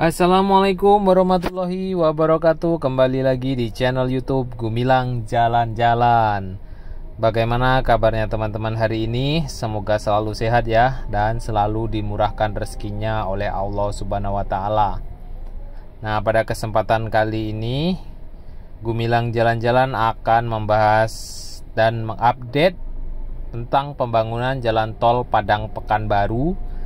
Assalamualaikum warahmatullahi wabarakatuh. Kembali lagi di channel YouTube Gumilang Jalan-Jalan. Bagaimana kabarnya teman-teman hari ini? Semoga selalu sehat ya, dan selalu dimurahkan rezekinya oleh Allah Subhanahu wa Ta'ala. Nah, pada kesempatan kali ini Gumilang Jalan-Jalan akan membahas dan mengupdate tentang pembangunan jalan tol Padang Pekanbaru,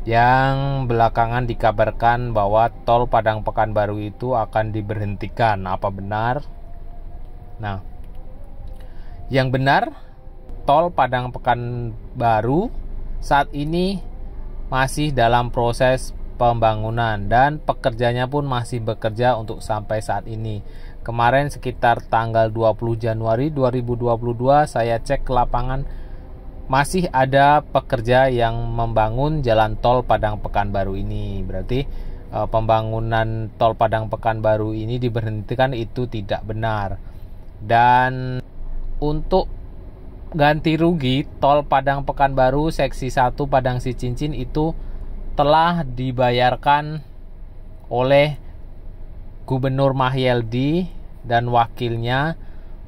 yang belakangan dikabarkan bahwa tol Padang Pekanbaru itu akan diberhentikan. Apa benar? Nah, yang benar, tol Padang Pekanbaru saat ini masih dalam proses pembangunan dan pekerjanya pun masih bekerja untuk sampai saat ini. Kemarin sekitar tanggal 20 Januari 2022 saya cek ke lapangan, masih ada pekerja yang membangun jalan tol Padang Pekanbaru ini. Berarti pembangunan tol Padang Pekanbaru ini diberhentikan itu tidak benar. Dan untuk ganti rugi tol Padang Pekanbaru seksi 1 Padang Sicincin itu telah dibayarkan oleh Gubernur Mahyeldi dan wakilnya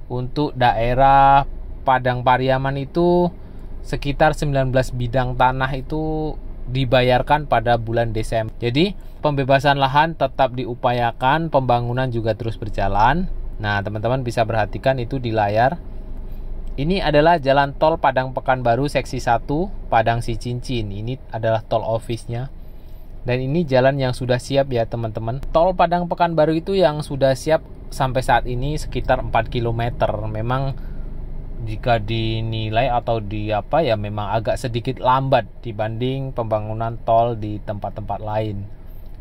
untuk daerah Padang Pariaman. Itu sekitar 19 bidang tanah itu dibayarkan pada bulan Desember. Jadi pembebasan lahan tetap diupayakan, pembangunan juga terus berjalan. Nah, teman-teman bisa perhatikan itu di layar. Ini adalah jalan tol Padang Pekanbaru seksi 1 Padang Sicincin. Ini adalah tol office-nya. Dan ini jalan yang sudah siap ya teman-teman. Tol Padang Pekanbaru itu yang sudah siap sampai saat ini sekitar 4 km. Memang jika dinilai atau memang agak sedikit lambat dibanding pembangunan tol di tempat-tempat lain.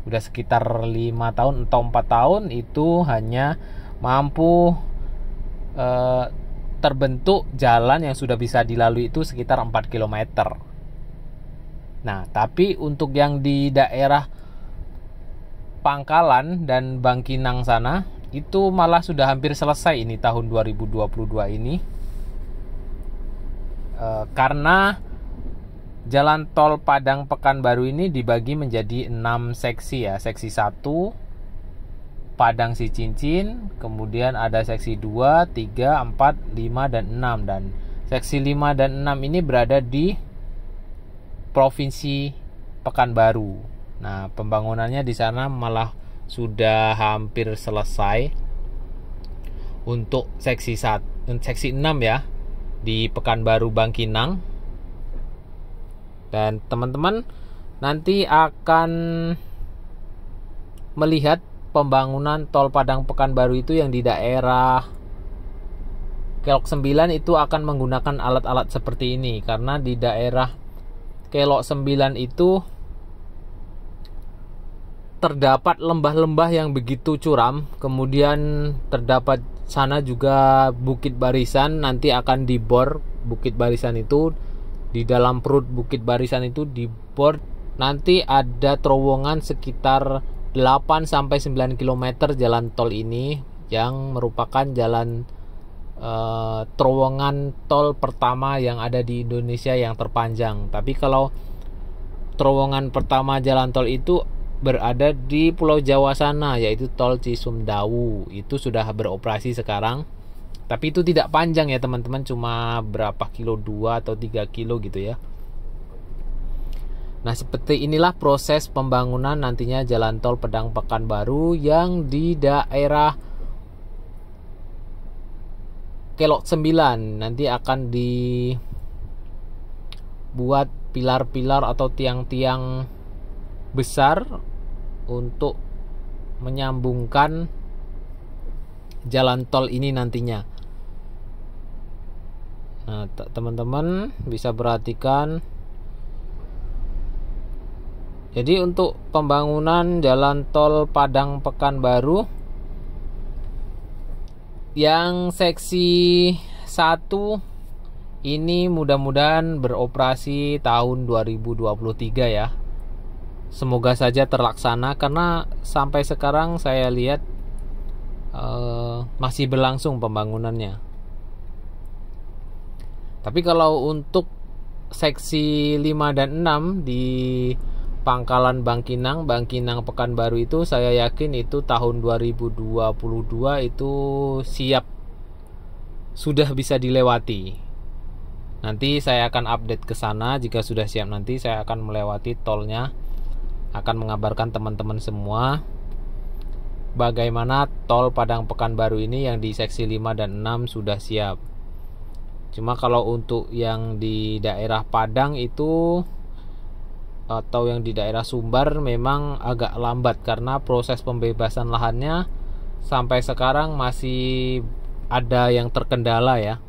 Udah sekitar 5 tahun atau 4 tahun itu hanya mampu terbentuk jalan yang sudah bisa dilalui itu sekitar 4 km. Nah, tapi untuk yang di daerah Pangkalan dan Bangkinang sana itu malah sudah hampir selesai ini tahun 2022 ini. Karena jalan tol Padang Pekanbaru ini dibagi menjadi 6 seksi ya. Seksi 1 Padang Sicincin, kemudian ada seksi 2, 3, 4, 5 dan 6, dan seksi 5 dan 6 ini berada di Provinsi Pekanbaru. Nah, pembangunannya di sana malah sudah hampir selesai. Untuk seksi 6 ya, di Pekanbaru Bangkinang. Dan teman-teman nanti akan melihat pembangunan tol Padang Pekanbaru itu yang di daerah Kelok 9 itu akan menggunakan alat-alat seperti ini. Karena di daerah Kelok 9 itu terdapat lembah-lembah yang begitu curam. Kemudian terdapat sana juga Bukit Barisan. Nanti akan dibor Bukit Barisan itu. Di dalam perut Bukit Barisan itu dibor. Nanti ada terowongan sekitar 8-9 km jalan tol ini, yang merupakan jalan terowongan tol pertama yang ada di Indonesia yang terpanjang. Tapi kalau terowongan pertama jalan tol itu berada di Pulau Jawa sana, yaitu tol Cisumdawu. Itu sudah beroperasi sekarang. Tapi itu tidak panjang ya teman-teman, cuma berapa kilo, 2 atau 3 kilo gitu ya. Nah, seperti inilah proses pembangunan nantinya jalan tol Padang Pekanbaru yang di daerah Kelok 9. Nanti akan dibuat pilar-pilar atau tiang-tiang besar untuk menyambungkan jalan tol ini nantinya. Nah, teman-teman bisa perhatikan. Jadi untuk pembangunan jalan tol Padang Pekanbaru yang seksi 1 ini mudah-mudahan beroperasi tahun 2023 ya. Semoga saja terlaksana, karena sampai sekarang saya lihat masih berlangsung pembangunannya. Tapi kalau untuk seksi 5 dan 6 di Pangkalan Bangkinang, Pekanbaru itu saya yakin itu tahun 2022 itu siap, sudah bisa dilewati. Nanti saya akan update ke sana. Jika sudah siap nanti saya akan melewati tolnya, akan mengabarkan teman-teman semua bagaimana tol Padang Pekanbaru ini yang di seksi 5 dan 6 sudah siap. Cuma kalau untuk yang di daerah Padang itu atau yang di daerah Sumbar memang agak lambat karena proses pembebasan lahannya sampai sekarang masih ada yang terkendala ya.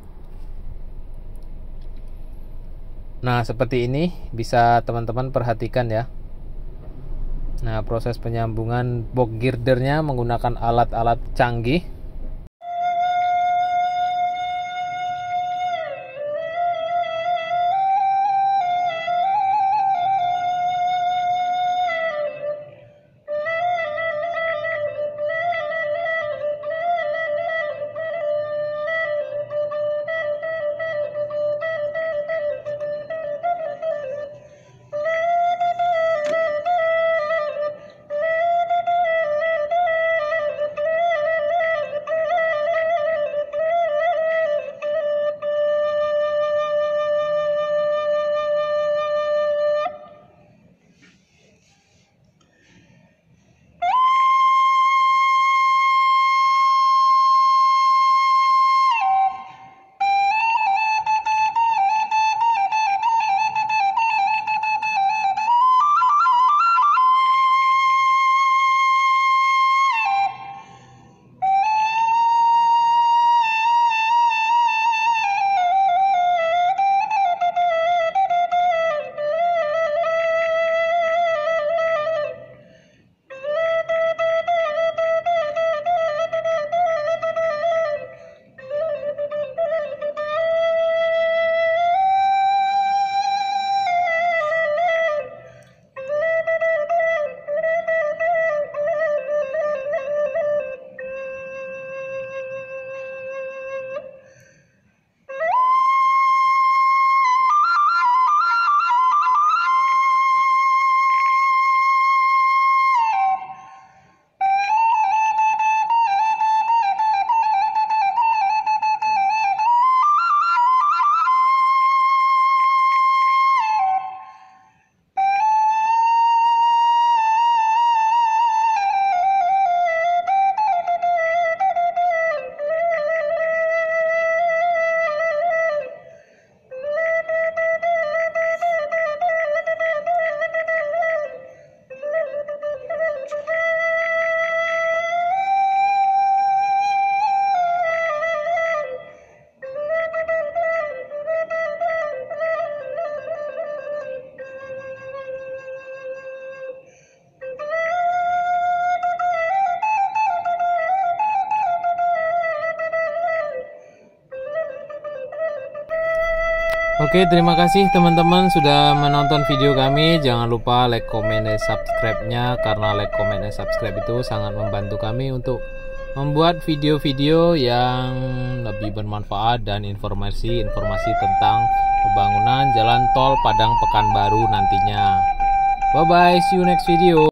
Nah, seperti ini bisa teman-teman perhatikan ya. Nah, proses penyambungan box girdernya menggunakan alat-alat canggih. Oke, terima kasih teman-teman sudah menonton video kami. Jangan lupa like, comment, dan subscribe-nya, karena like, comment, dan subscribe itu sangat membantu kami untuk membuat video-video yang lebih bermanfaat dan informasi-informasi tentang pembangunan jalan tol Padang Pekanbaru nantinya. Bye bye, see you next video.